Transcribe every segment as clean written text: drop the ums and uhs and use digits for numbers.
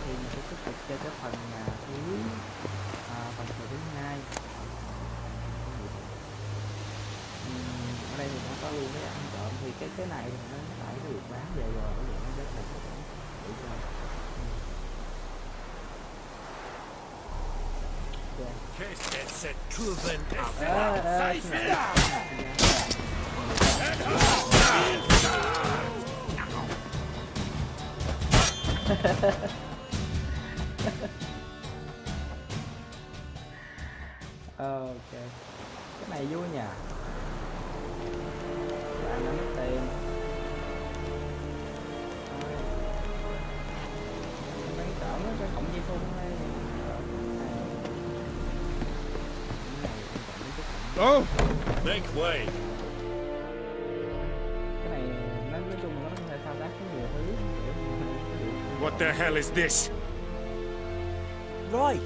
thì mình sẽ tiếp tục chơi cái phần thứ phần thứ hai. Ở đây thì nó có luôn cái ăn trộm, thì cái này thì nó phải được bán về rồi, bởi vậy nó rất là để cho ok, cái này vui nhỉ, bạn đã mất tiền. Mấy cỡ nó cái cổng dây thun đây. Oh, make way. Cái này nói chung nó có thể thao tác với nhiều thứ. What the hell is this? Right.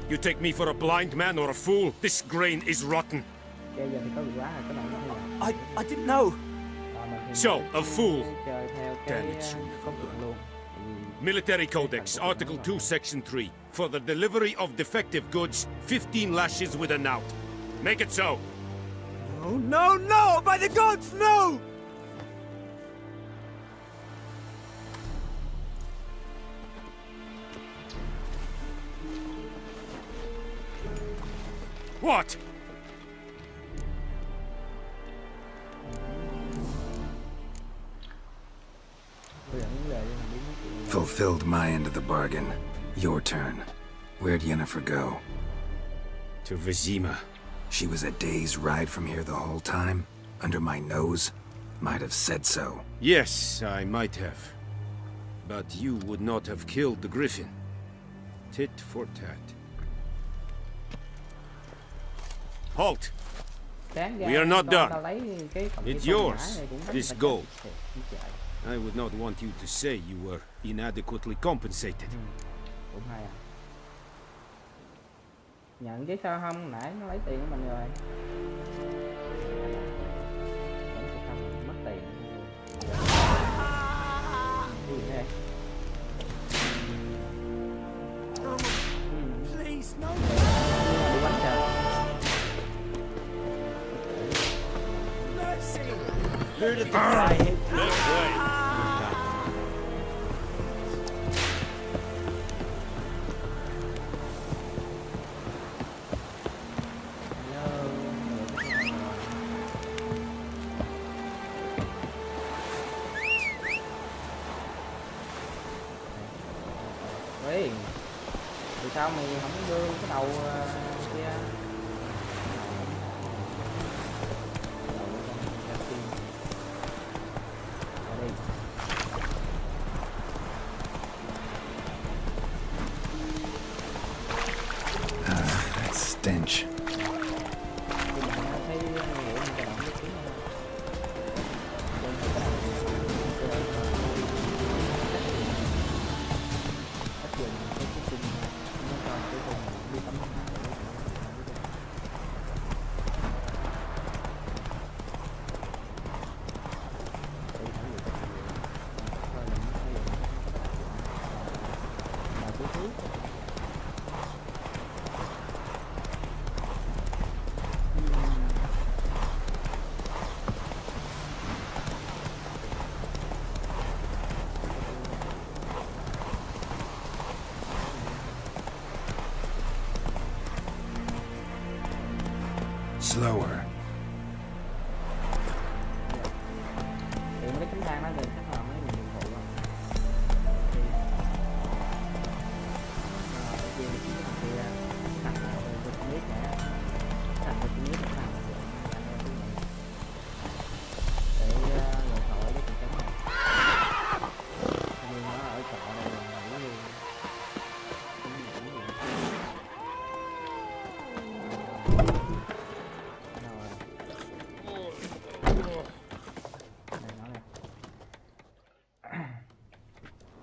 You take me for a blind man or a fool? This grain is rotten. Bây giờ thì có bị quá rồi, cái này nó như I didn't know. So, a fool. chơi theo Damn cái it, soon. công việc luôn. Military Codex, Article 2, Section 3. For the delivery of defective goods, 15 lashes with a knout. Make it so. No, no, no! By the gods, no! What? Fulfilled my end of the bargain. Your turn. Where'd Yennefer go? To Vizima. She was a day's ride from here the whole time? Under my nose? Might have said so. Yes, I might have. But you would not have killed the griffin. Tit for tat. Halt! We are not done. It's yours, this gold. I would not want you to say you were inadequately compensated. Cũng hay à. Nhận chứ sao không, nãy nó lấy tiền của mình rồi. Mất tiền. Cái gì đây? Please, no. Đi bánh trời. Who did the guy hit? Make way! Ê, vì sao mày không đưa cái đầu kia? That stench. Slower. Thì mấy cánh thang nó thì chắc là mấy nhiệm vụ rồi. Thì thằng nào tôi không biết nữa. Thằng tôi không biết là thằng để gọi thoại với thằng này. Nhưng nó ở trọ đây là ngủ luôn.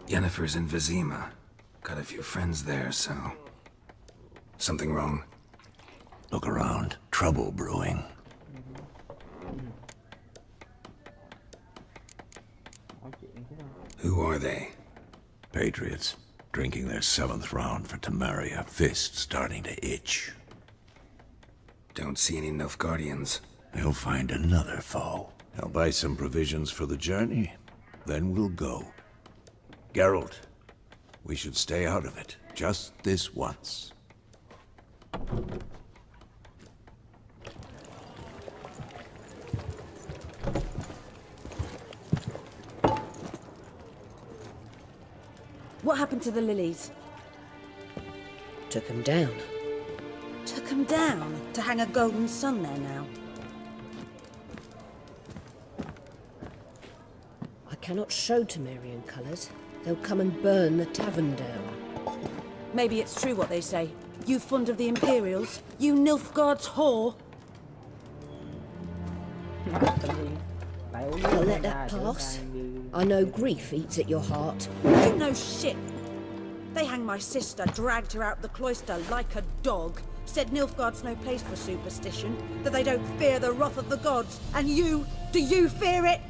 Yennefer's in Vizima. Got a few friends there, so... Something wrong? Look around. Trouble brewing. Who are they? Patriots, drinking their 7th round for Tamaria, fist starting to itch. Don't see any Nilfgaardians. They'll find another foe. I'll buy some provisions for the journey, then we'll go. Geralt, we should stay out of it, just this once. What happened to the lilies? Took him down. Took them down to hang a golden sun there now. I cannot show Temerian colours. They'll come and burn the tavern down. Maybe it's true what they say. You fond of the Imperials? You Nilfgaard's whore? I'll let that pass. I know grief eats at your heart. You know shit. They hanged my sister, dragged her out the cloister like a dog. Said Nilfgaard's no place for superstition, that they don't fear the wrath of the gods. And you, do you fear it?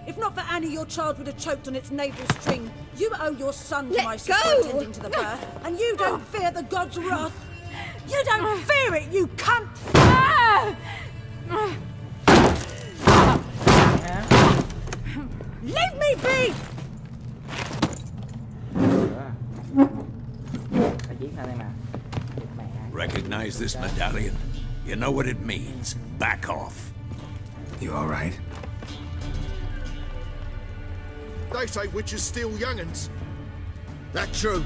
If not for Annie, your child would have choked on its navel string. You owe your son to my sister attending to the birth, and you don't fear the gods' wrath. You don't fear it, you cunt! Leave me be! Recognize this medallion? You know what it means. Back off. You all right? They say witches steal young'uns. That true?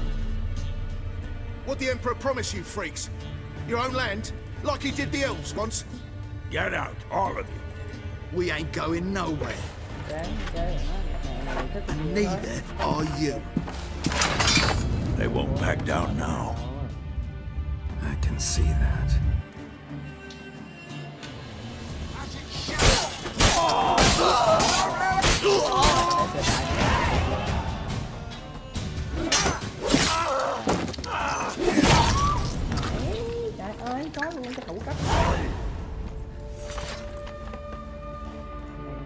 What the Emperor promise you, freaks? Your own land? Like he did the elves once? Get out, all of you. We ain't going nowhere. Neither are you. They won't back down now. I can see that. Trời ơi, có luôn cái thủ cấp.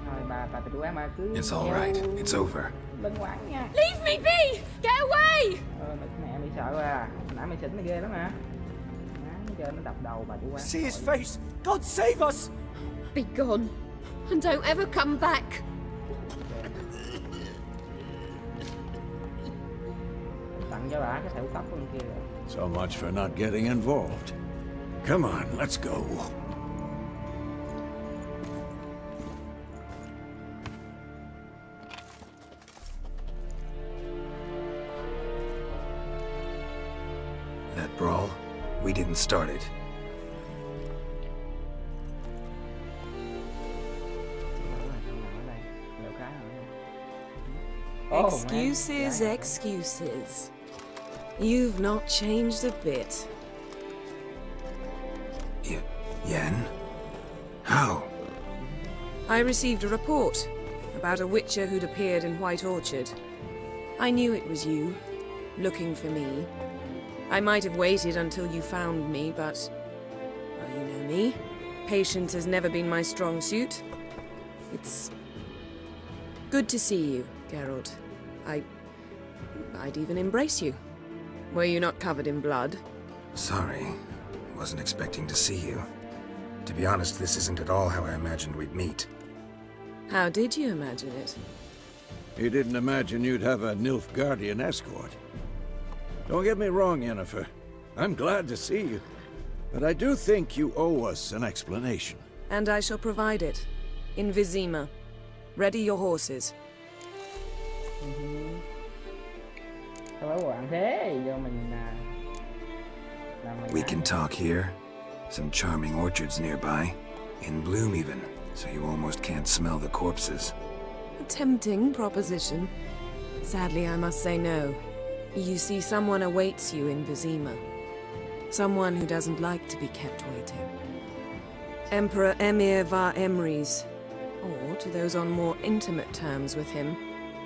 Thôi bà chú em mà cứ. It's all right. It's over. Bên quán nha. Leave me be! Get away! Mẹ bị sợ rồi à. Nãy mày xỉn mày ghê lắm hả? Nó chơi nó đập đầu bà chú quán. See his face! God save us! Be gone, and don't ever come back. Tặng cho bà cái thẻ cấp bên kia rồi. So much for not getting involved. Come on, let's go. That brawl, we didn't start it. Excuses, excuses. You've not changed a bit. Yen? How? I received a report about a witcher who'd appeared in White Orchard. I knew it was you, looking for me. I might have waited until you found me, but... well, you know me. Patience has never been my strong suit. It's... good to see you, Geralt. I'd even embrace you. Were you not covered in blood? Sorry. Wasn't expecting to see you. To be honest, this isn't at all how I imagined we'd meet. How did you imagine it? You didn't imagine you'd have a Nilfgaardian escort. Don't get me wrong, Yennefer. I'm glad to see you. But I do think you owe us an explanation. And I shall provide it. In Vizima. Ready your horses. Sao bảo bạn thế? Giờ mình We can talk here. Some charming orchards nearby. In bloom even, so you almost can't smell the corpses. A tempting proposition. Sadly, I must say no. You see, someone awaits you in Vizima. Someone who doesn't like to be kept waiting. Emperor Emir var Emrys. Or, to those on more intimate terms with him,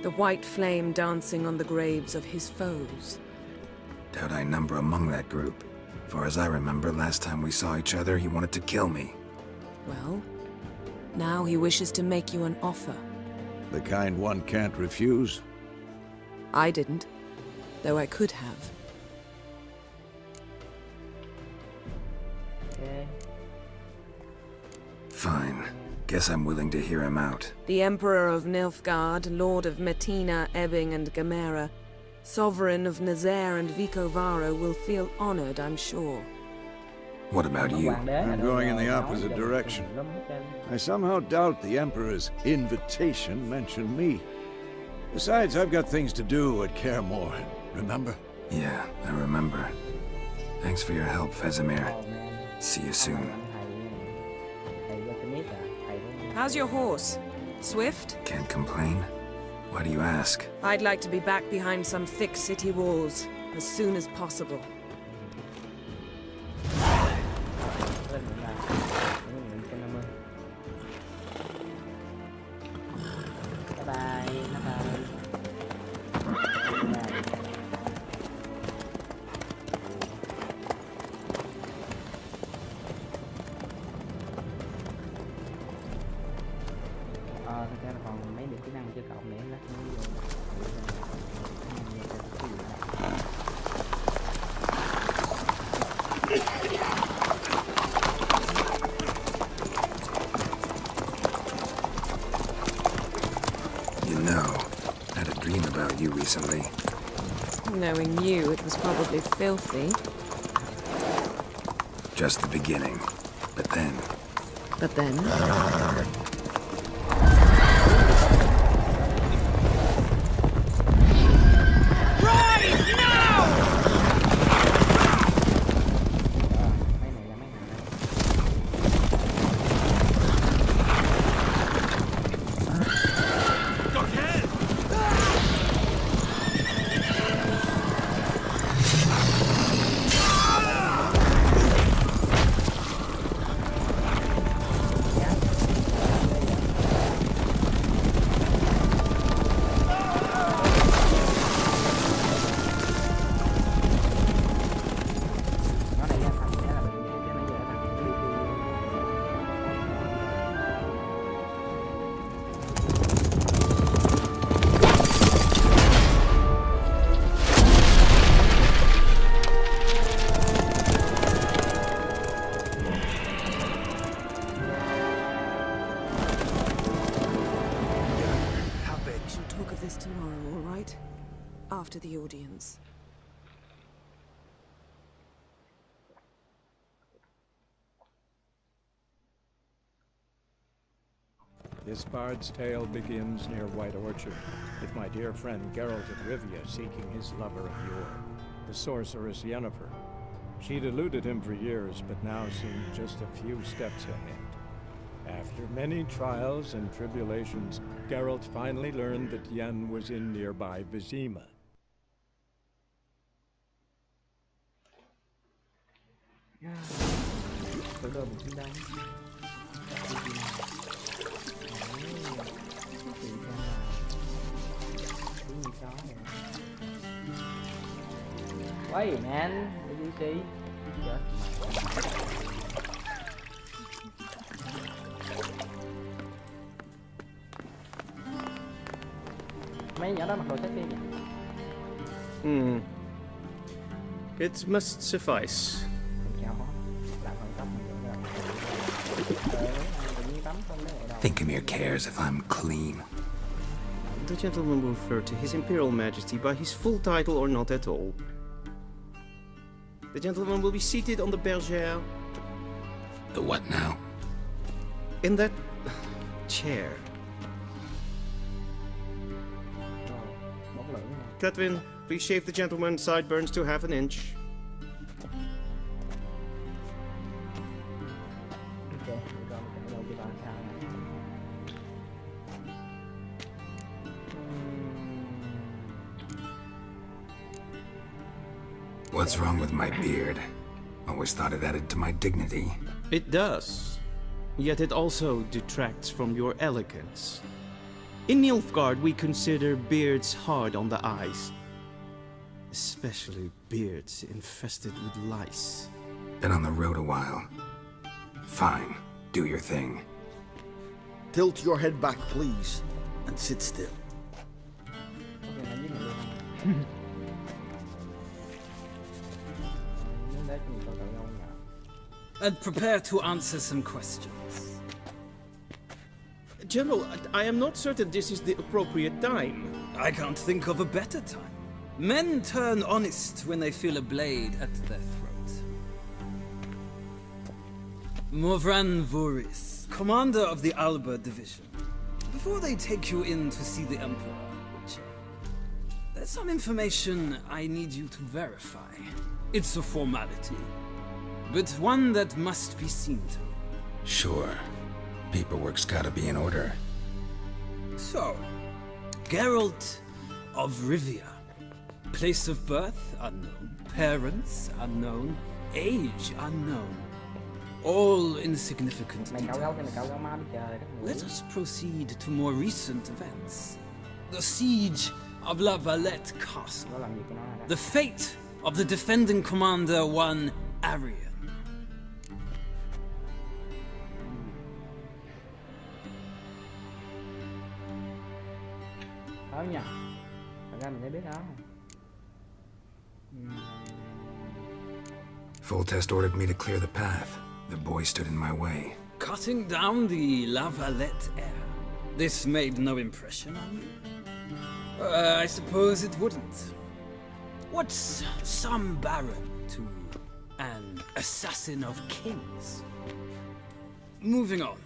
the white flame dancing on the graves of his foes. Doubt I number among that group. For as I remember, last time we saw each other, he wanted to kill me. Well, now he wishes to make you an offer. The kind one can't refuse. I didn't. though I could have. Ok. Fine. Guess I'm willing to hear him out. The Emperor of Nilfgaard, Lord of Metina, Ebbing and Gamera, Sovereign of Nazaire and Vicovaro will feel honored, I'm sure. What about you? I'm going in the opposite direction. I somehow doubt the Emperor's invitation mentioned me. Besides, I've got things to do at Kaer Morhen, remember? Yeah, I remember. Thanks for your help, Vesemir. See you soon. How's your horse? Swift? Can't complain. Why do you ask? I'd like to be back behind some thick city walls as soon as possible. Thực ra là còn mấy điểm kỹ năng chưa cộng để lát nữa You know, I had a dream about you recently. Knowing you, it was probably filthy. Just the beginning. But then... But then... tomorrow, all right? After the audience. This bard's tale begins near White Orchard, with my dear friend Geralt of Rivia seeking his lover of yore, the sorceress Yennefer. She'd eluded him for years, but now seemed just a few steps ahead. After many trials and tribulations, Geralt finally learned that Yen was in nearby Vizima. Wait, man, did you see? Mấy nhỏ đó mặc đồ sexy nhỉ? It must suffice. Thinkamir cares if I'm clean. The gentleman will refer to His Imperial Majesty by his full title or not at all. The gentleman will be seated on the bergère. The what now? In that chair. Catwin, please shave the gentleman's sideburns to half an inch. What's wrong with my beard? Always thought it added to my dignity. It does. Yet it also detracts from your elegance. In Nilfgaard, we consider beards hard on the eyes. Especially beards infested with lice. Been on the road a while. Fine, do your thing. Tilt your head back, please, and sit still. and prepare to answer some questions. General, I am not certain this is the appropriate time. I can't think of a better time. Men turn honest when they feel a blade at their throat. Morvran Voris, commander of the Alba Division. Before they take you in to see the Emperor, Witcher, there's some information I need you to verify. It's a formality, but one that must be seen to. Sure. Paperwork's gotta be in order. So, Geralt of Rivia. Place of birth unknown, parents unknown, age unknown. All insignificant details. Let us proceed to more recent events. The siege of La Valette Castle. The fate of the defending commander, one Arian. Nhỉ? Thật ra mình mới biết đó. Foltest ordered me to clear the path. The boy stood in my way. Cutting down the La Valette heir. This made no impression on you? I suppose it wouldn't. What's some baron to an assassin of kings? Moving on.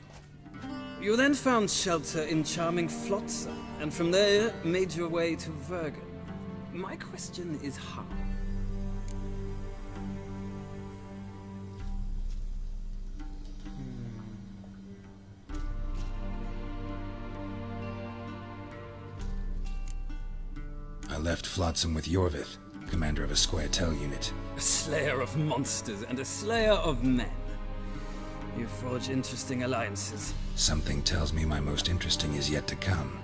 You then found shelter in charming Flotsam, and from there made your way to Vergen. My question is how? I left Flotsam with Yorvith, commander of a Squaretel unit. A slayer of monsters and a slayer of men. You forge interesting alliances. Something tells me my most interesting is yet to come.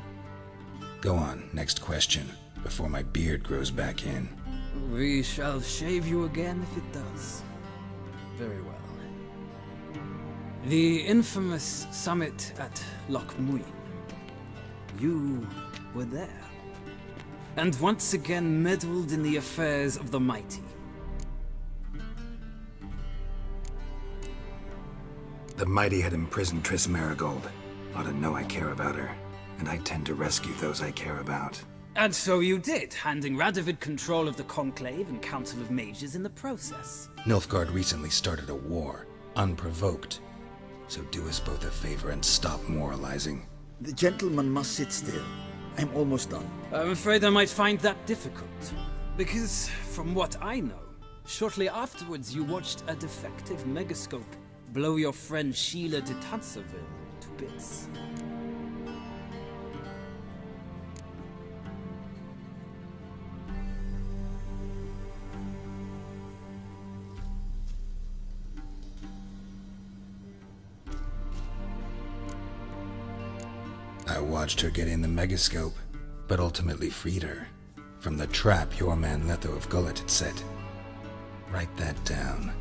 Go on, next question, before my beard grows back in. We shall shave you again if it does. Very well. The infamous summit at Loch Muin. You were there. And once again meddled in the affairs of the mighty. The mighty had imprisoned Triss Marigold. Ought to know I care about her, and I tend to rescue those I care about. And so you did, handing Radovid control of the Conclave and Council of Mages in the process. Nilfgaard recently started a war, unprovoked. So do us both a favor and stop moralizing. The gentleman must sit still. I'm almost done. I'm afraid I might find that difficult. Because, from what I know, shortly afterwards you watched a defective megascope blow your friend Sheila de Tanserville to bits. I watched her get in the megascope, but ultimately freed her from the trap your man Letho of Gullet had set. Write that down.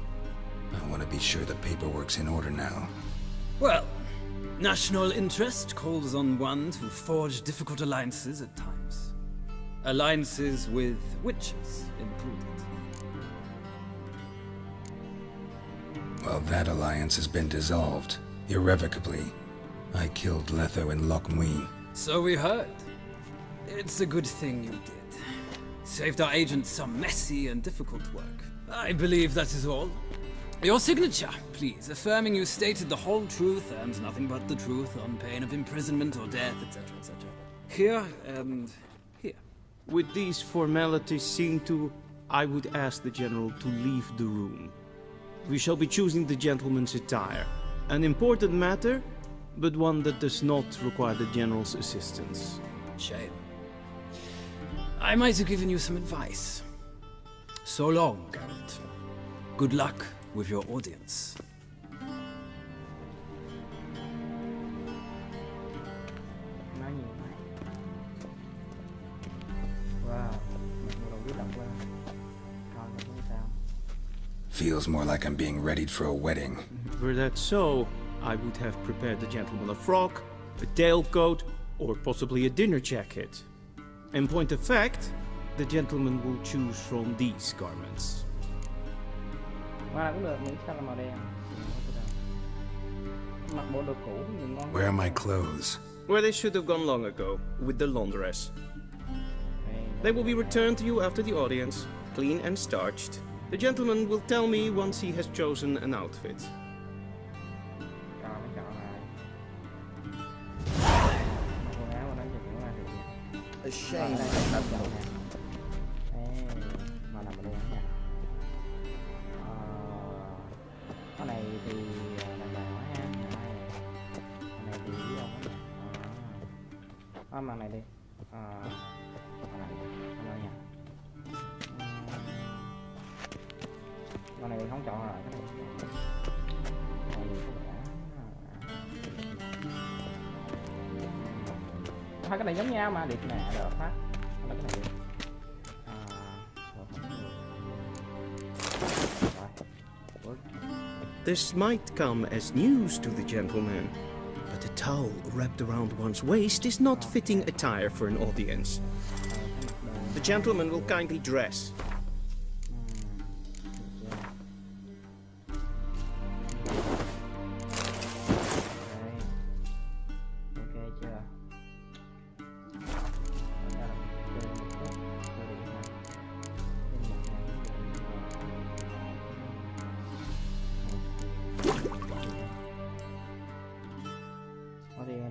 I want to be sure the paperwork's in order now. Well, national interest calls on one to forge difficult alliances at times. Alliances with witches included. Well, that alliance has been dissolved, irrevocably. I killed Letho in Loch Muin. So we heard. It's a good thing you did. Saved our agent some messy and difficult work. I believe that is all. Your signature, please, affirming you stated the whole truth and nothing but the truth on pain of imprisonment or death, etc., etc. Here and here. With these formalities seen to, I would ask the General to leave the room. We shall be choosing the gentleman's attire. An important matter, but one that does not require the General's assistance. Shame. I might have given you some advice. So long, Geralt. Good luck with your audience. Feels more like I'm being readied for a wedding. Were that so, I would have prepared the gentleman a frock, a tailcoat, or possibly a dinner jacket. In point of fact, the gentleman will choose from these garments. Màu nào cũng được, miễn sao là màu đen. Mặc bộ đồ cũ nhìn ngon. Where are my clothes? Where they should have gone long ago, with the laundress. They will be returned to you after the audience, clean and starched. The gentleman will tell me once he has chosen an outfit. A shame. Màu nào màu đen nha. Cái này thì làm bài quá ha. Cái này thì biết không á. Màu này đi. Màu này nha. Màu này không chọn rồi, cái này. Hai cái này giống nhau mà, điệp nè, đỡ phát. Cái này đi. This might come as news to the gentleman, but the towel wrapped around one's waist is not fitting attire for an audience. The gentleman will kindly dress.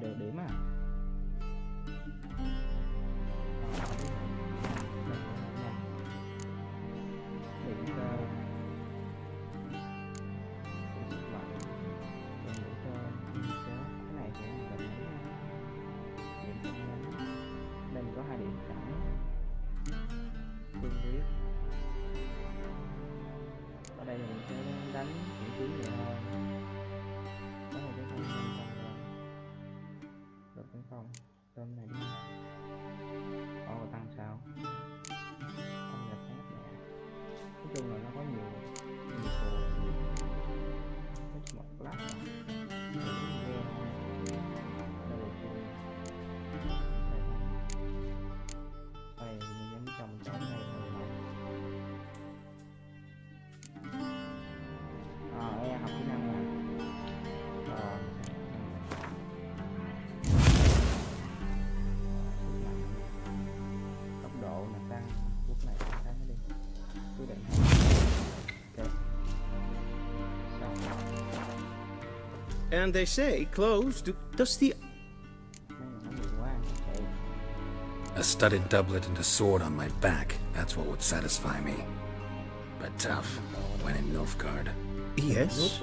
Được điểm à. Có 2 điểm sẵn. Phương viết. Ở đây mình sẽ đánh vị trí nhẹ hơn. Có một cái không tấn công rồi. Được tấn công. Tôm này đi. Tăng sao? Tăng là phép nè. Nói chung là nó có nhiều phù. Một lát. And they say clothes does the... A studded doublet and a sword on my back, that's what would satisfy me. But tough, when in Nilfgaard. Yes?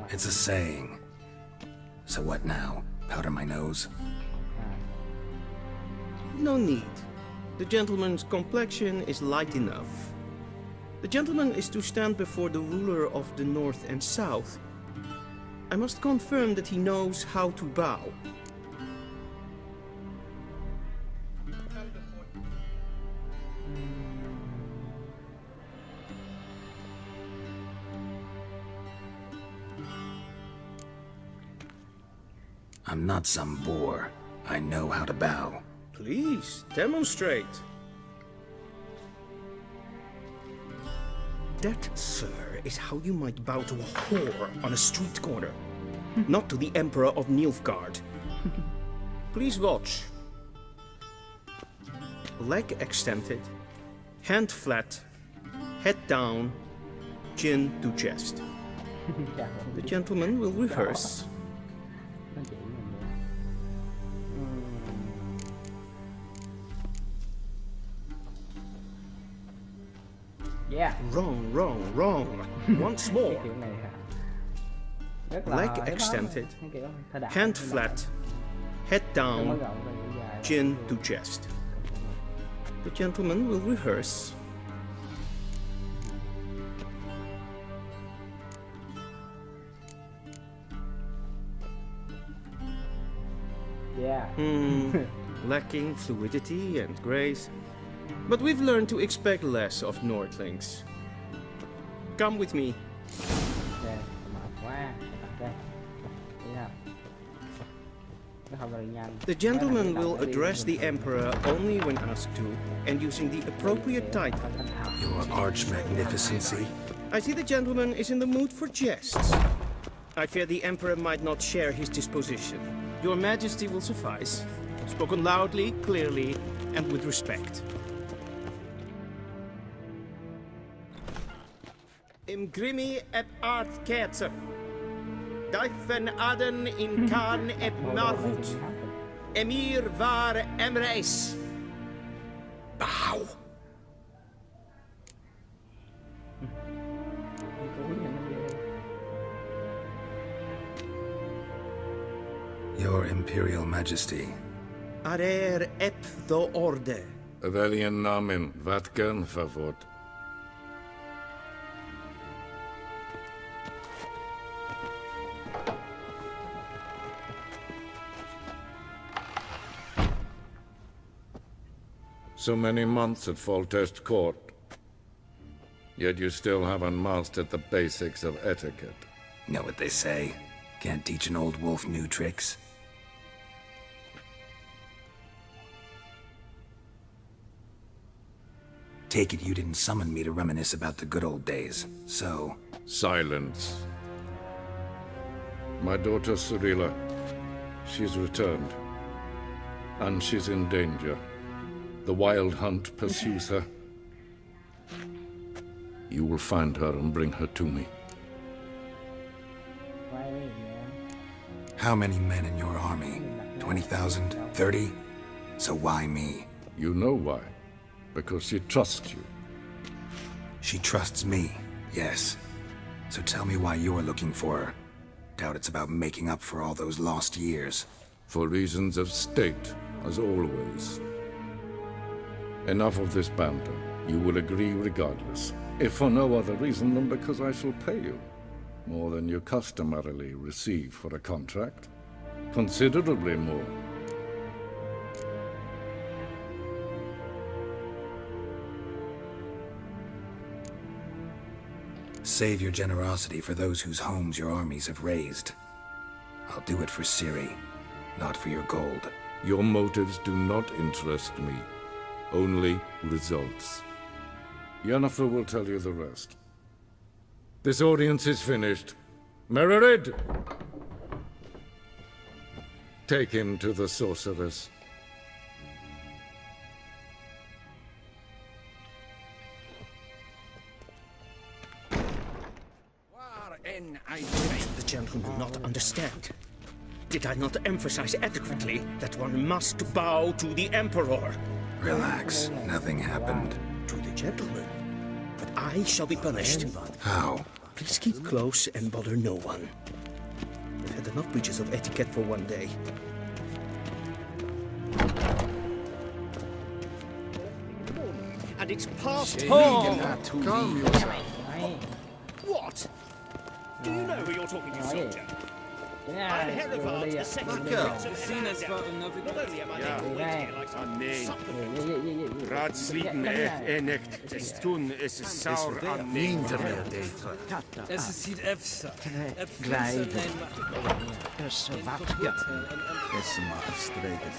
It's a saying. So what now? Powder my nose? No need. The gentleman's complexion is light enough. The gentleman is to stand before the ruler of the North and South. I must confirm that he knows how to bow. I'm not some boor. I know how to bow. Please, demonstrate. That, sir, is how you might bow to a whore on a street corner, not to the Emperor of Nilfgaard. Please watch. Leg extended, hand flat, head down, chin to chest. The gentleman will rehearse. Yeah. Wrong, wrong, wrong. Once more. Leg extended, hand flat, head down, chin to chest. The gentleman will rehearse. Yeah. Lacking fluidity and grace. But we've learned to expect less of Nordlings. Come with me. The gentleman will address the Emperor only when asked to, and using the appropriate title. Your Arch Magnificency. I see the gentleman is in the mood for jests. I fear the Emperor might not share his disposition. Your Majesty will suffice. Spoken loudly, clearly, and with respect. Im grimi et art ketzer. Daifen aden in kan et marvut. Emir var emreis. Bow. Your Imperial Majesty. Arer ep do orde. Velian namen, vatkan favort. So many months at Foltest Court, yet you still haven't mastered the basics of etiquette. Know what they say? Can't teach an old wolf new tricks. Take it you didn't summon me to reminisce about the good old days, so... Silence. My daughter Cyrilla, she's returned. And she's in danger. The Wild Hunt pursues her. You will find her and bring her to me. How many men in your army? 20,000? 30? So why me? You know why. Because she trusts you. She trusts me, yes. So tell me why you're looking for her. Doubt it's about making up for all those lost years. For reasons of state, as always. Enough of this banter. You will agree regardless. If for no other reason than because I shall pay you. More than you customarily receive for a contract. Considerably more. Save your generosity for those whose homes your armies have razed. I'll do it for Ciri, not for your gold. Your motives do not interest me. Only results. Yennefer will tell you the rest. This audience is finished. Mererid! Take him to the sorceress. The gentleman will not understand. Did I not emphasize adequately that one must bow to the Emperor? Relax. Nothing happened. To the gentleman. But I shall be punished. How? Please keep close and bother no one. I've had enough breaches of etiquette for one day. And it's past home! Calm yourself. What? Do you know who you're talking to, soldier? I'm Herivard, the second prince of Helleria. Not only am I named here like some Nee. Raadsliden echt stun is saur aan nee. Es ist hier Efsa. Glijden. Dus wat? Ja. Is maar streken.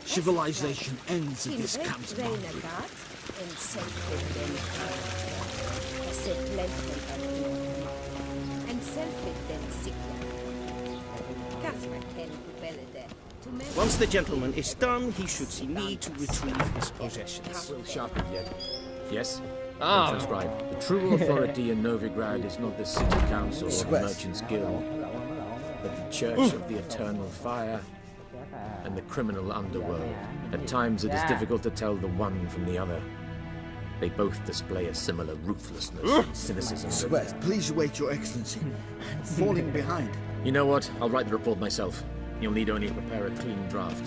Civilization ends at this camp's boundary. Once the gentleman is done, he should see me to retrieve his possessions. Sharpened yet? Yes? Ah, that's right. The true authority in Novigrad is not the city council or the merchants' guild, but the Church of the Eternal Fire and the criminal underworld. At times it is difficult to tell the one from the other. They both display a similar ruthlessness and cynicism. Sweat, please wait, Your Excellency. I'm falling behind. You know what? I'll write the report myself. You'll need only prepare a clean draft.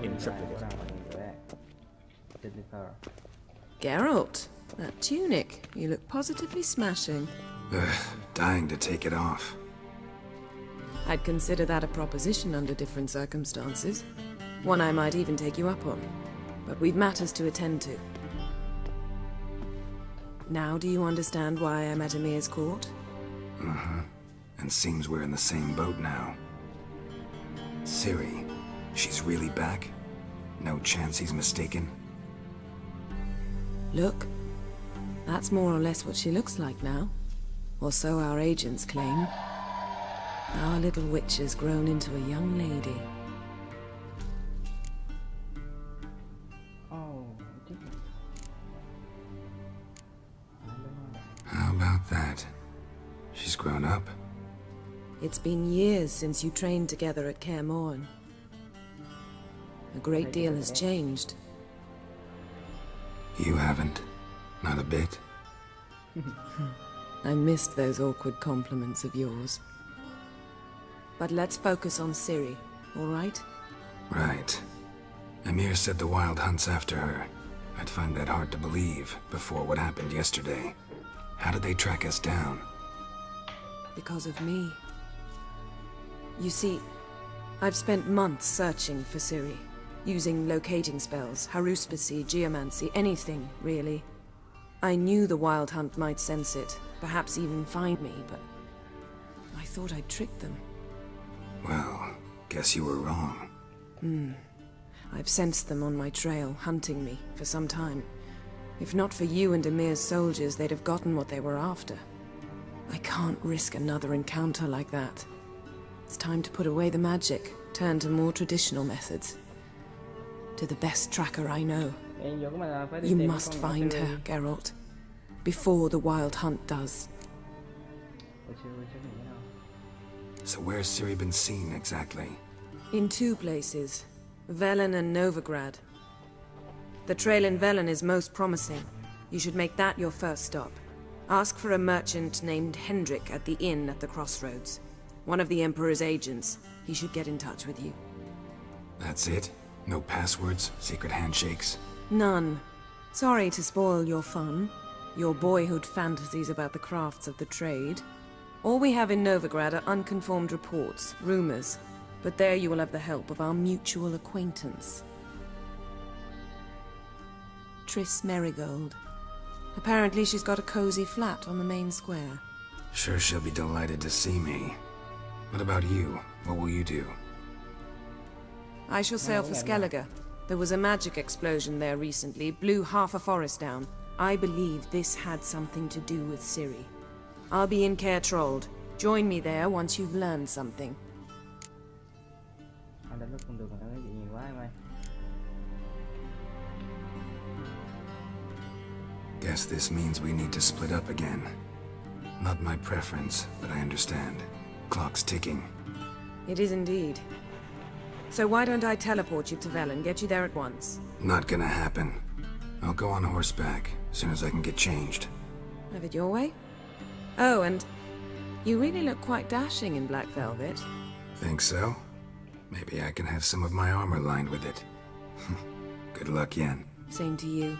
In triplicate. Geralt, that tunic. You look positively smashing. Dying to take it off. I'd consider that a proposition under different circumstances. One I might even take you up on. But we've matters to attend to. Now do you understand why I'm at Emir's court? And seems we're in the same boat now. Ciri, She's really back? No chance he's mistaken? Look. That's more or less what she looks like now. Or so our agents claim. Our little witch has grown into a young lady. How about that? She's grown up? It's been years since you trained together at Kaer Morhen. A great deal has changed. You haven't? Not a bit? I missed those awkward compliments of yours. But let's focus on Ciri, all right? Right. Emir said the Wild Hunt's after her. I'd find that hard to believe before what happened yesterday. How did they track us down? Because of me. You see, I've spent months searching for Ciri, using locating spells, haruspicy, geomancy, anything, really. I knew the Wild Hunt might sense it, perhaps even find me, but I thought I'd tricked them. Well, guess you were wrong. I've sensed them on my trail, hunting me, for some time. If not for you and Emir's soldiers, they'd have gotten what they were after. I can't risk another encounter like that. It's time to put away the magic, turn to more traditional methods. To the best tracker I know. You must find her, Geralt. Before the Wild Hunt does. So where's Ciri been seen exactly? In two places. Velen and Novigrad. The trail in Velen is most promising. You should make that your first stop. Ask for a merchant named Hendrik at the inn at the crossroads. One of the Emperor's agents. He should get in touch with you. That's it? No passwords? Secret handshakes? None. Sorry to spoil your fun. Your boyhood fantasies about the crafts of the trade. All we have in Novigrad are unconformed reports, rumors. But there you will have the help of our mutual acquaintance. Triss Merigold. Apparently she's got a cozy flat on the main square. Sure she'll be delighted to see me. What about you? What will you do? I shall sail for Skellige. There was a magic explosion there recently, blew half a forest down. I believe this had something to do with Ciri. I'll be in Kaer Trolde. Join me there once you've learned something. Guess this means we need to split up again. Not my preference, but I understand. Clock's ticking. It is indeed. So why don't I teleport you to Velen, get you there at once? Not gonna happen. I'll go on horseback, as soon as I can get changed. Have it your way? Oh, and you really look quite dashing in black velvet. Think so? Maybe I can have some of my armor lined with it. Good luck, Yen. Same to you.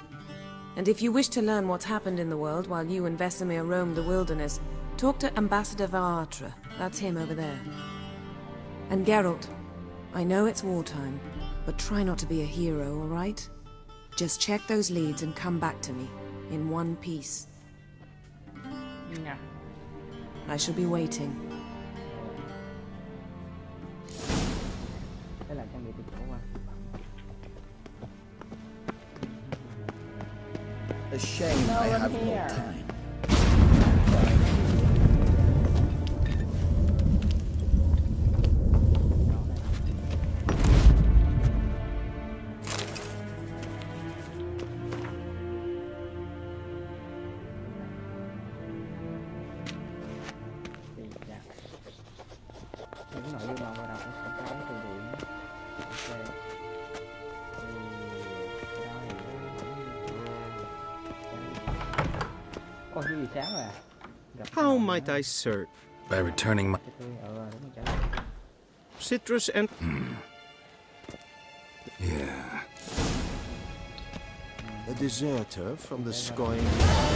And if you wish to learn what's happened in the world while you and Vesemir roamed the wilderness, talk to Ambassador Vaatra. That's him over there. And Geralt, I know it's wartime, but try not to be a hero, all right? Just check those leads and come back to me, in one piece. Yeah. I shall be waiting. A shame I have no time. Những nội dung mà vừa đọc sẽ có từ điển. Ok. Ôi, cái gì sáng rồi à? How might I serve? By returning my... Citrus and... Yeah. A deserter from the Scoia'tael.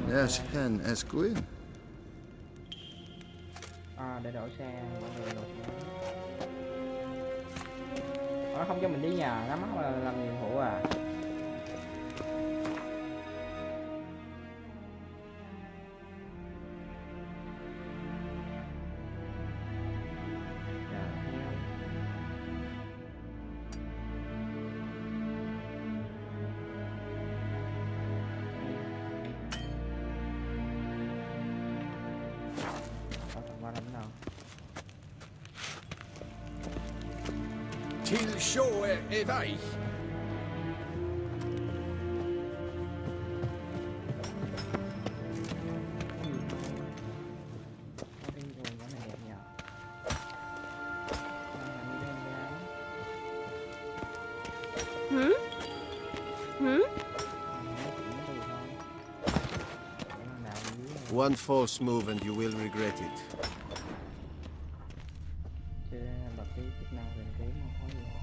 Nes hen esgwyn. Để đổ xe, mọi người đổ xe. Nó không cho mình đi nhà, nó mắc là làm nhiệm vụ à. Till sjå är väg. One false move and you will regret it. Bật cái chức năng huyền kiếm mà có gì không?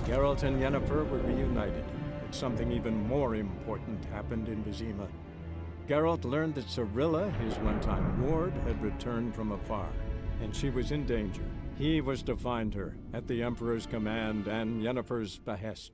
Geralt and Yennefer were reunited, but something even more important happened in Vizima. Geralt learned that Cirilla, his one-time ward, had returned from afar, and she was in danger. He was to find her, at the Emperor's command and Yennefer's behest.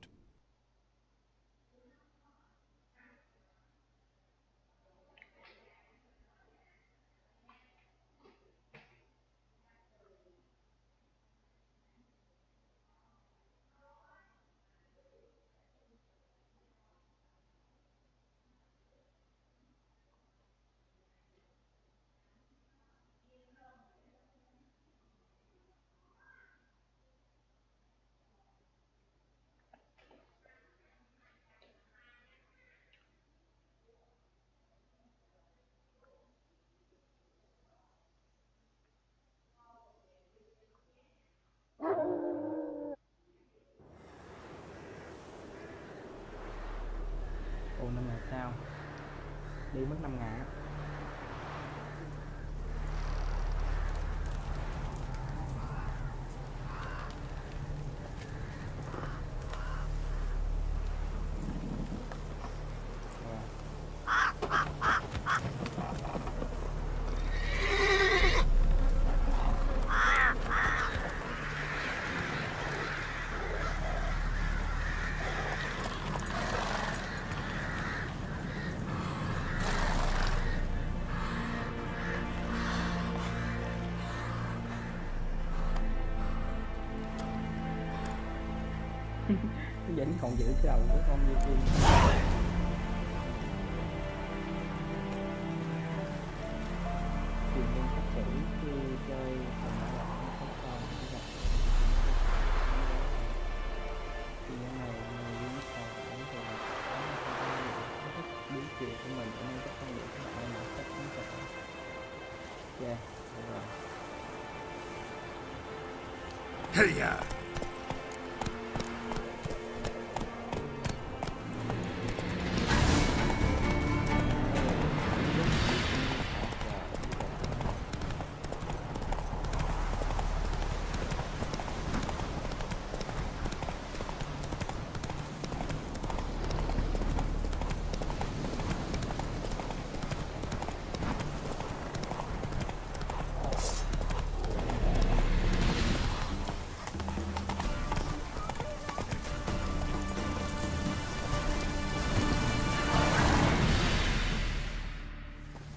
Ồ, 5.000 sao? Đi mất 5.000 á. Vẫn còn giữ cái đầu của con như kia. Tìm trong các kỹ khi chơi phần mở rộng không còn gặp thì cái này người dưới sau bản thì là có thích biến chuyện của mình cho nên các con điện các bạn mà thích cũng thật. Yeah, được rồi. Hey ya!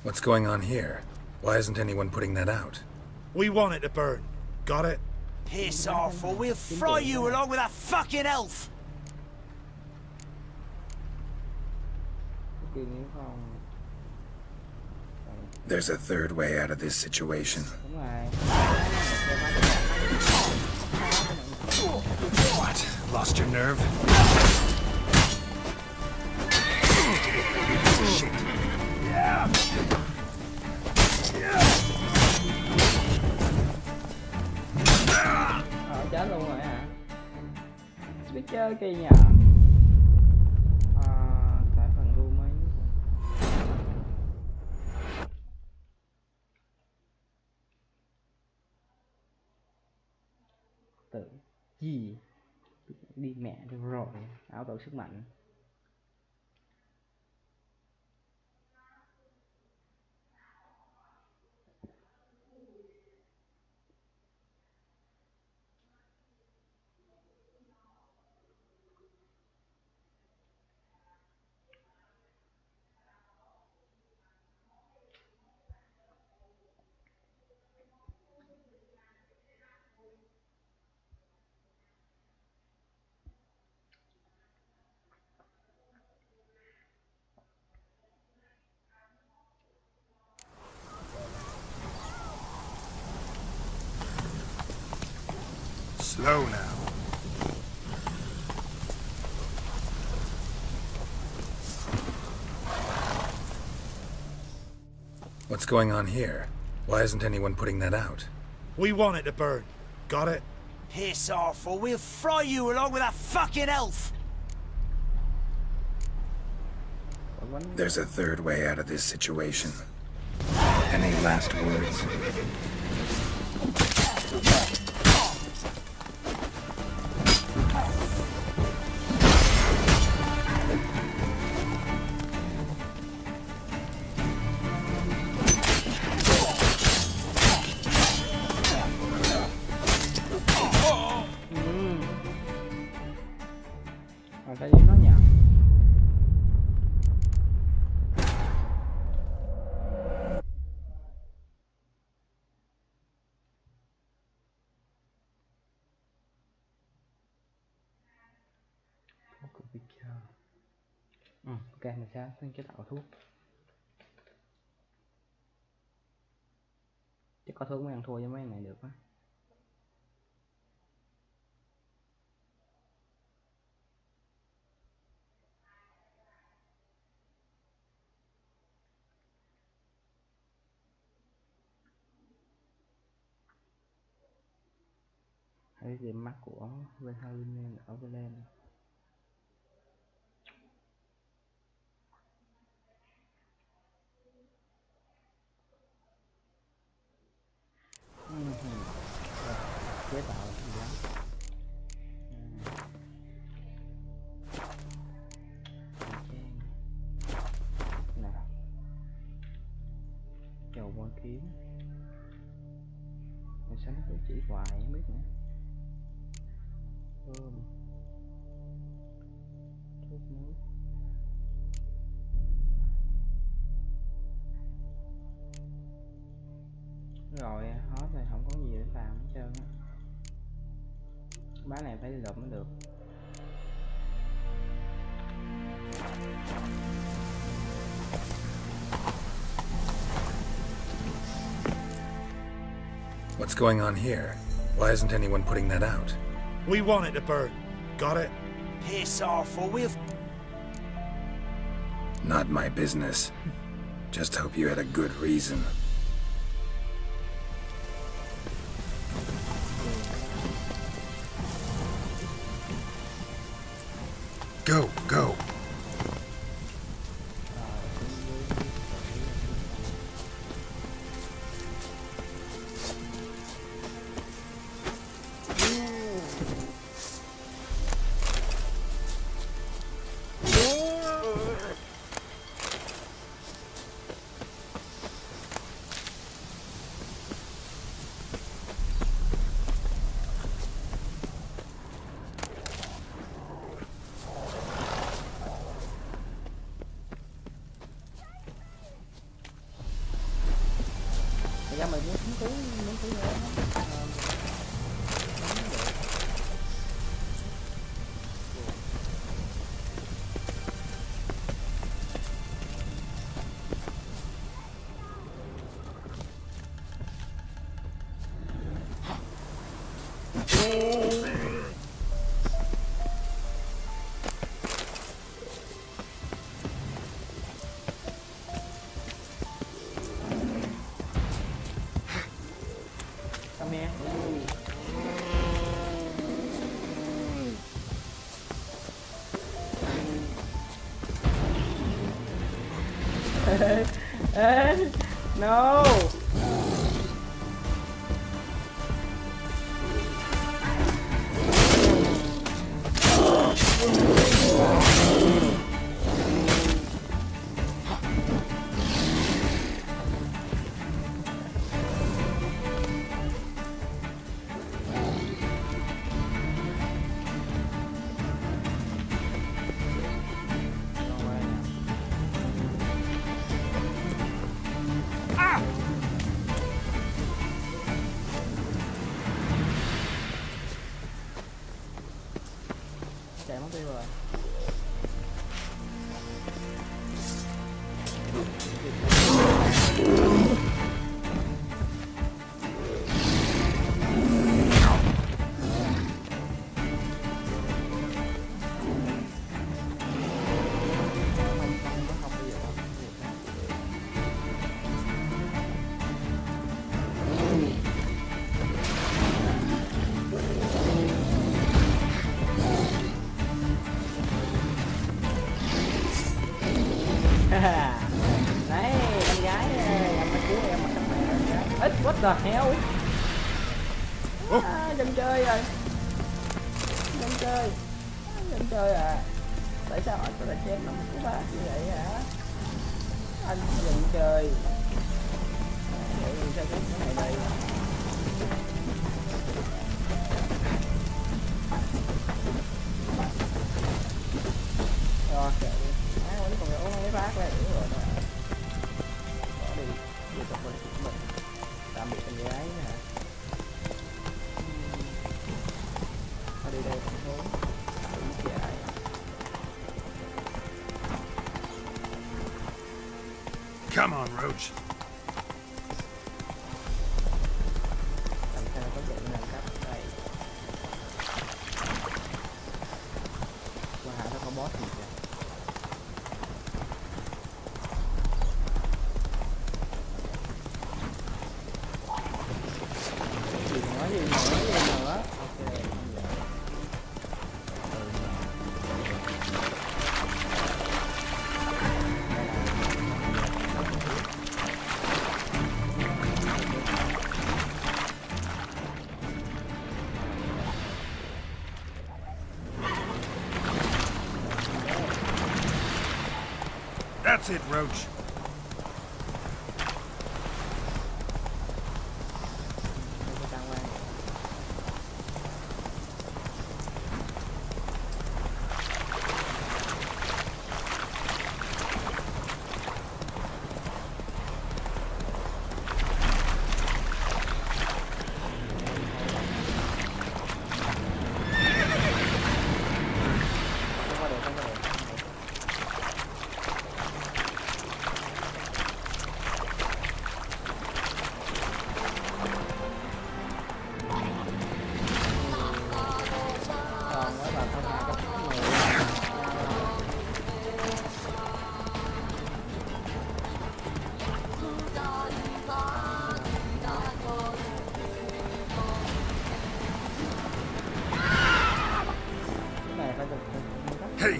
What's going on here? Why isn't anyone putting that out? We want it to burn. Got it? Piss off, or we'll fry you along with that fucking elf! There's a third way out of this situation. What? Lost your nerve? Shit. Yeah. Chơi kỳ nhờ. Tại phần lưu mấy tự gì đi mẹ được rồi. Ảo tưởng sức mạnh. Slow now. What's going on here? Why isn't anyone putting that out? We want it to burn. Got it? Piss off, or we'll fry you along with that fucking elf! There's a third way out of this situation. Any last words? Cái gì nó nhỉ? Ok, mình sẽ chế tạo thuốc. Chứ có thuốc mới ăn thua với mấy này được á. Hãy tìm mắt của Verhalinen ở Berlin. Chế tạo gì đó. Nào. Chầu quan kiếm. Mình sẽ nó chỉ hoài không biết nữa. Thuốc nước. Rồi hết rồi, không có gì để làm hết trơn á. Bán này phải đi lượm mới được. What's going on here? Why isn't anyone putting that out? We want it to burn. Got it? Piss off, or we'll... Not my business. Just hope you had a good reason. Go, go. Ê, no. Chạy mất tiêu rồi. Đấy, em gái em đã cứu em mà các bạn ít what the hell. Dân chơi rồi, dân chơi à. Tại sao anh có thể chết nó cứu bác như vậy hả? Anh dân chơi vậy mình sao cái này đây. Rồi kệ đi, vẫn còn lỗ mấy phát ra nữa rồi. Bỏ đi, tiếp tục mình tạm biệt con gái nữa hả? Đi đây thành phố chạy. Come on, Roach. Làm sao có vụ nào cắt đây. Qua hả nó có boss gì kìa. Gì nữa. Ok. That's it, Roach. Hey,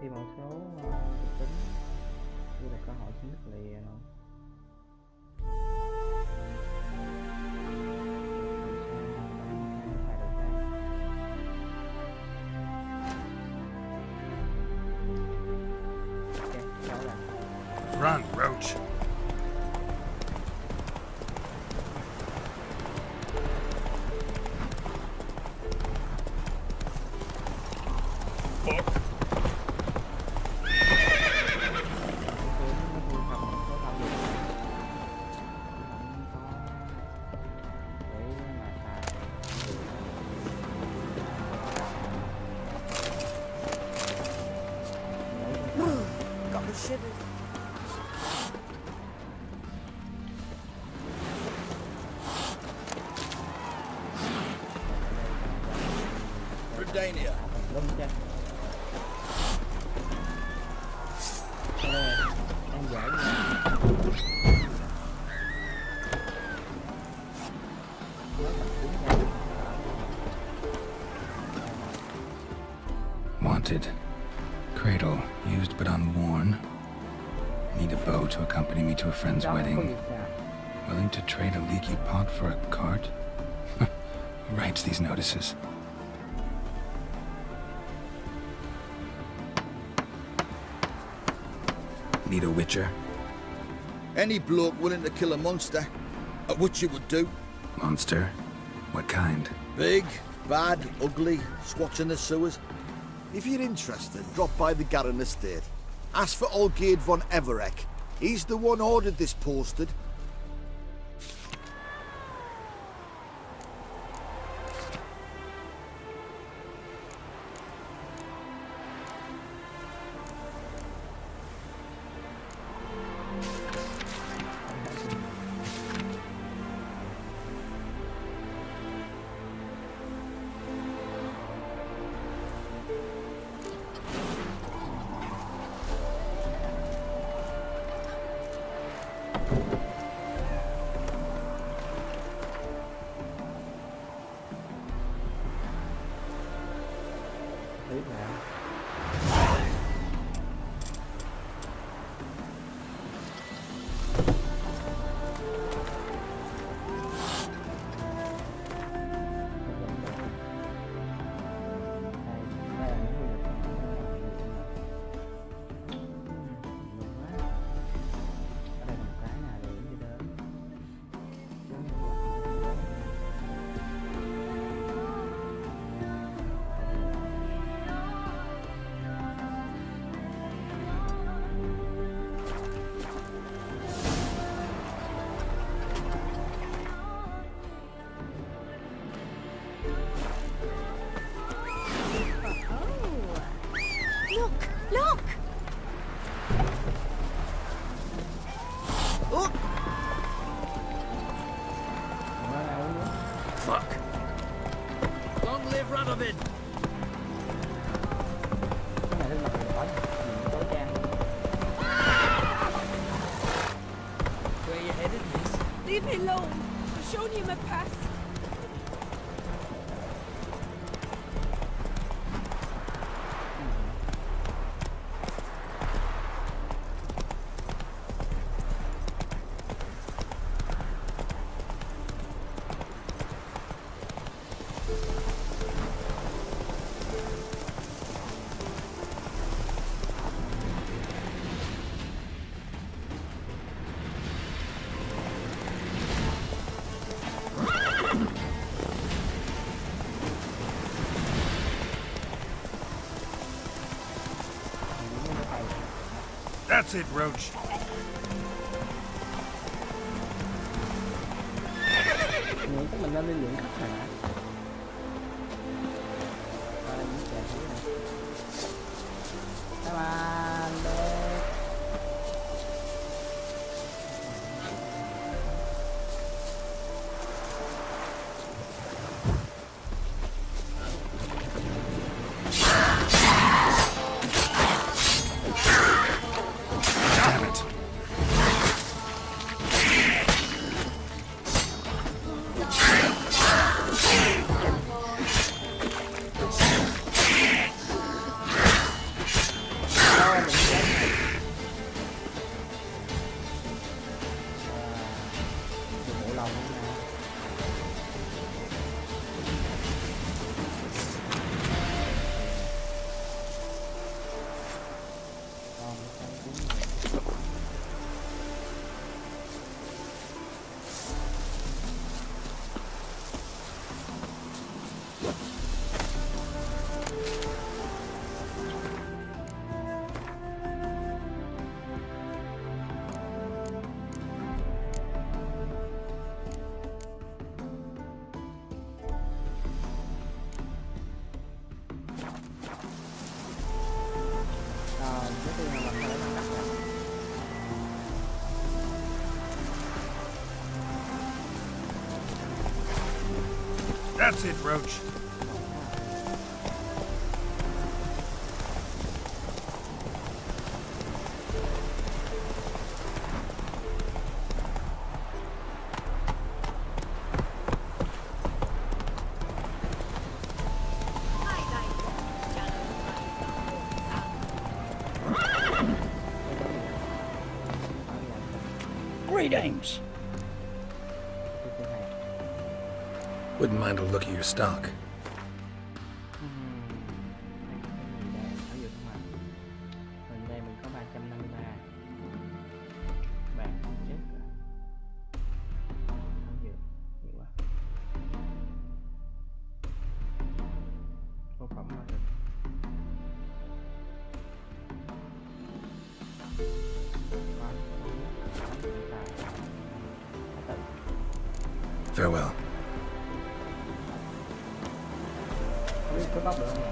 Thì một số thuộc tính như là cơ hội sinh nước lìa đâu. run, Roach. the shivers. Redania. Wanted. Cradle, used but unworn. Need a bow to accompany me to a friend's wedding. Willing to trade a leaky pot for a cart? Who writes these notices? Need a witcher? Any bloke willing to kill a monster, at which you would do. Monster? What kind? Big, bad, ugly, squats in the sewers. If you're interested, drop by the Garren estate. Ask for Olgierd von Everek. He's the one ordered this posted. Fuck. Long live Radovid. Where you headed, miss? Leave me alone. I've shown you my past. That's it, Roach. Chắc mình lên lượng khách hả? Come on, babe. Oh, That's it, Roach. Greetings. Wouldn't mind a look at your stock. Mình đây mình có 353 bạc chết rồi. Không nhiều, nhiều quá. Vô phẩm mà được. Farewell. Có tóc được không nhỉ?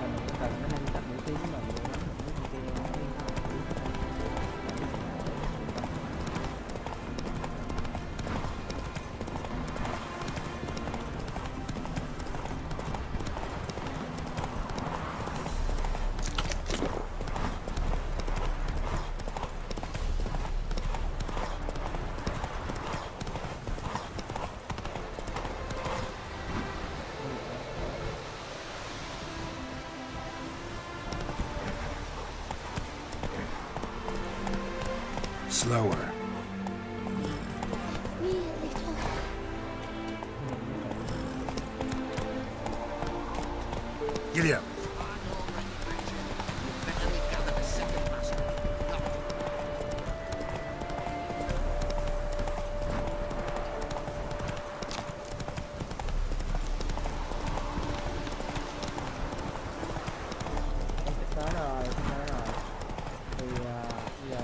Mình chỉ cần nó nâng cấp những tí mà mình nắm được mấy con kia. Slower. Giddy up. Tới rồi, tới rồi. Thì giờ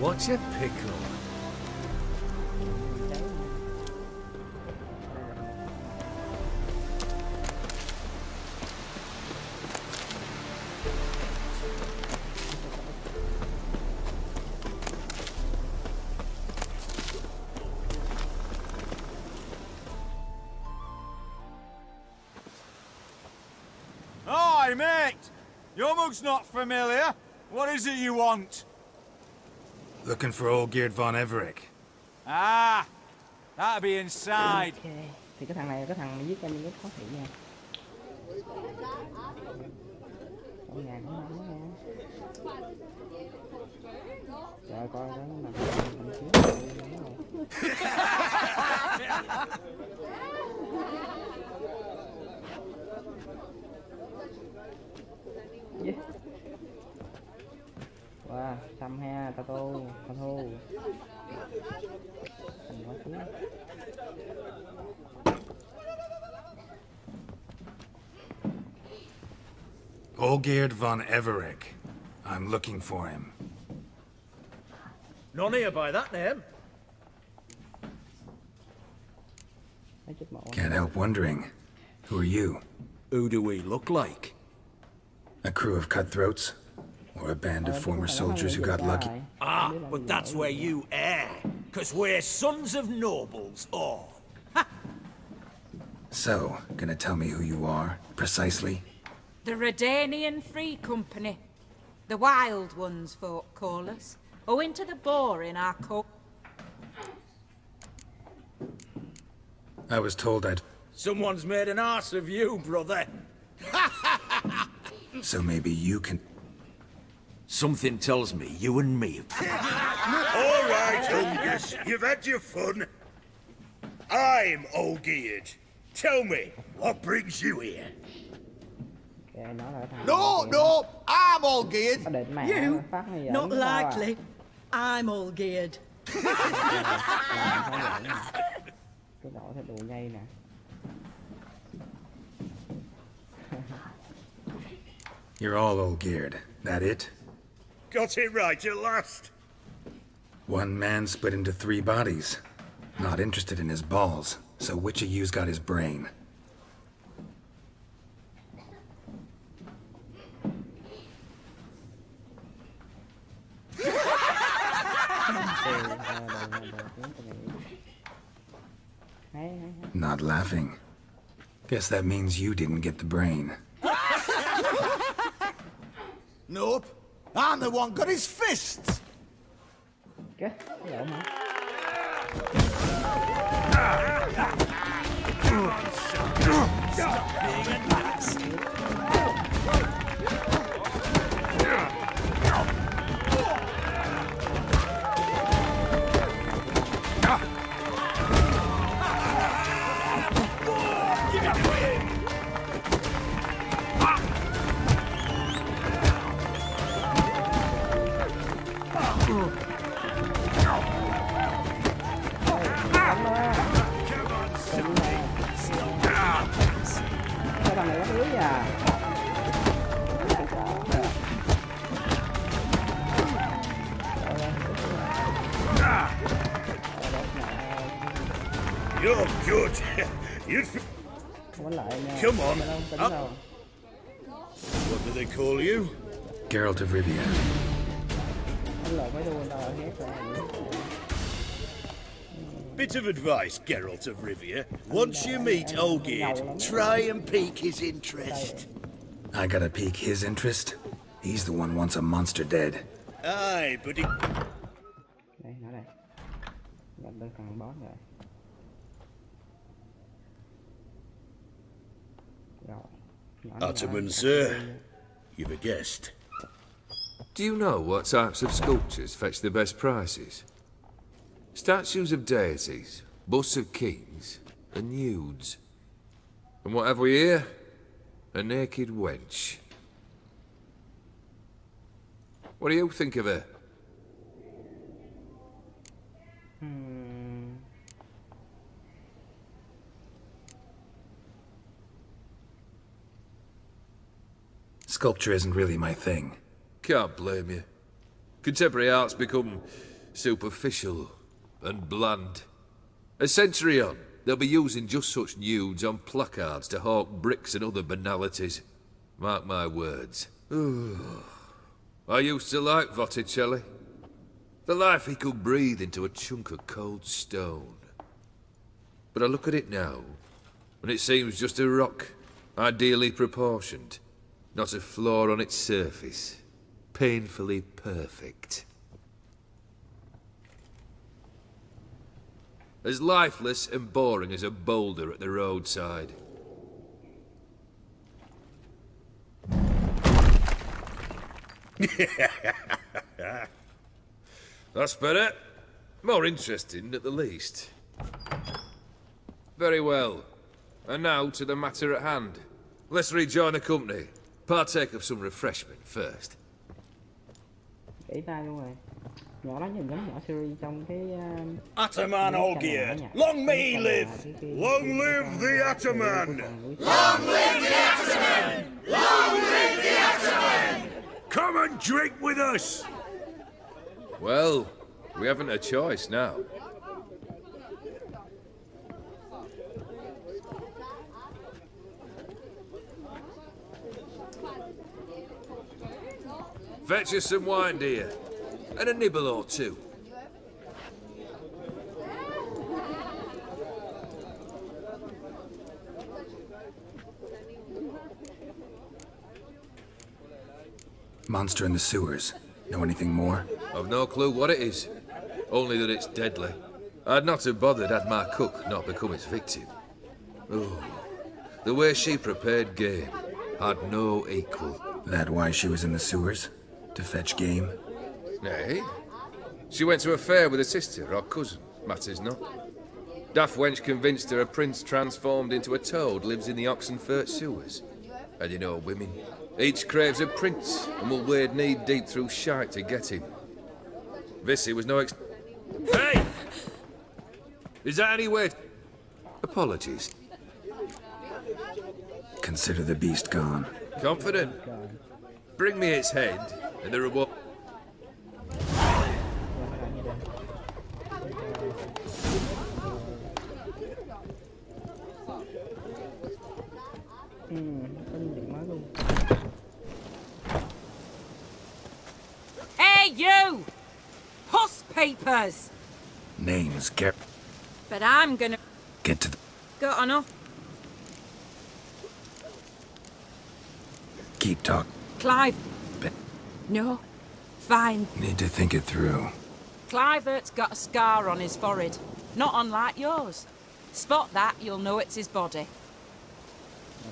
What's a pickle? Hi, mate! Your mug's not familiar. What is it you want? Looking for old Geert von Everett. Ah, that'll be inside. ok. Thì cái thằng này là cái thằng giết em rất khó thị nha. Trong nhà cũng nóng nha. Trời coi đó nó nằm thằng xíu rồi. Yeah. Wow, xăm ha, tao thu. Thành quá xíu. Olgierd von Everett. I'm looking for him. None here by that name. Can't help wondering. Who are you? Who do we look like? A crew of cutthroats? Or a band of former soldiers who got lucky? Ah, but that's where you err. 'Cause we're sons of nobles, all. So, gonna tell me who you are, precisely? The Redanian Free Company. The Wild Ones, folk call us. Owing to the boar in our cup. I was told I'd... Someone's made an arse of you, brother. So maybe you can... Something tells me you and me. All right, Ungus, you've had your fun. I'm Olgierd. Tell me, what brings you here? No, I'm Olgierd. You? Not likely. I'm all geared. Cái độ theo đồ nhây nè. You're all old geared. That it? Got it right at last. One man split into 3 bodies. Not interested in his balls, so which of you's got his brain? Not laughing. Guess that means you didn't get the brain. Nope. I'm the one got his fists. Cái lộn hả? Sao thằng này nó lưới à? You're good. You. Come on. Up. What do they call you? Geralt of Rivia. Bit of advice, Geralt of Rivia. Once you meet Olgierd, try and pique his interest. I gotta pique his interest? He's the one wants a monster dead. Aye, but he... Đây, nó đây. Gặp được thằng boss rồi. Ottoman, sir. You've a guest. Do you know what types of sculptures fetch the best prices? Statues of deities, busts of kings, and nudes. And what have we here? A naked wench. What do you think of her? Sculpture isn't really my thing. Can't blame you. Contemporary art's become superficial and bland. A century on, they'll be using just such nudes on placards to hawk bricks and other banalities. Mark my words. I used to like Botticelli. The life he could breathe into a chunk of cold stone. But I look at it now, and it seems just a rock, ideally proportioned, not a flaw on its surface. Painfully perfect. As lifeless and boring as a boulder at the roadside. That's better. More interesting, at the least. Very well. And now to the matter at hand. Let's rejoin the company. Partake of some refreshment first. Gãy tay luôn rồi. Nhỏ đó nhìn giống nhỏ Siri trong cái... Ataman Olgierd, long may he live! Long live the Ataman! Long live the Ataman! Long live the Ataman! Come and drink with us! Well, we haven't a choice now. Fetch us some wine, dear. And a nibble or two. Monster in the sewers. Know anything more? I've no clue what it is. Only that it's deadly. I'd not have bothered had my cook not become its victim. Oh, the way she prepared game had no equal. That why she was in the sewers? To fetch game? Nay. She went to a fair with a sister or cousin, matters not. Daft wench convinced her a prince transformed into a toad lives in the Oxenfurt sewers. And you know women. Each craves a prince and will wade knee-deep through shite to get him. Vissy was no Hey! Is that any way? Apologies. Consider the beast gone. Confident? Bring me its head, and the reward. Hey, you! Puss papers! Name's Gar. But I'm gonna Get to the... go on up. Keep talking. Clive. But No. Fine. need to think it through. Clivert's got a scar on his forehead. Not unlike yours. Spot that, you'll know it's his body.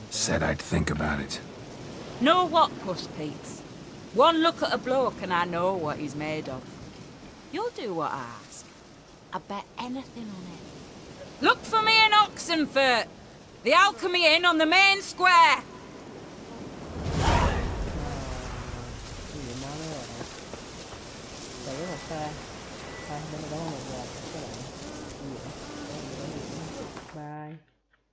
Said I'd think about it. Know what, Puss Peeps? One look at a bloke and I know what he's made of. You'll do what I ask. I bet anything on it. Look for me in Oxenfurt! The Alchemy Inn on the main square! Chạy rất là xa. Xa đến đó một giờ.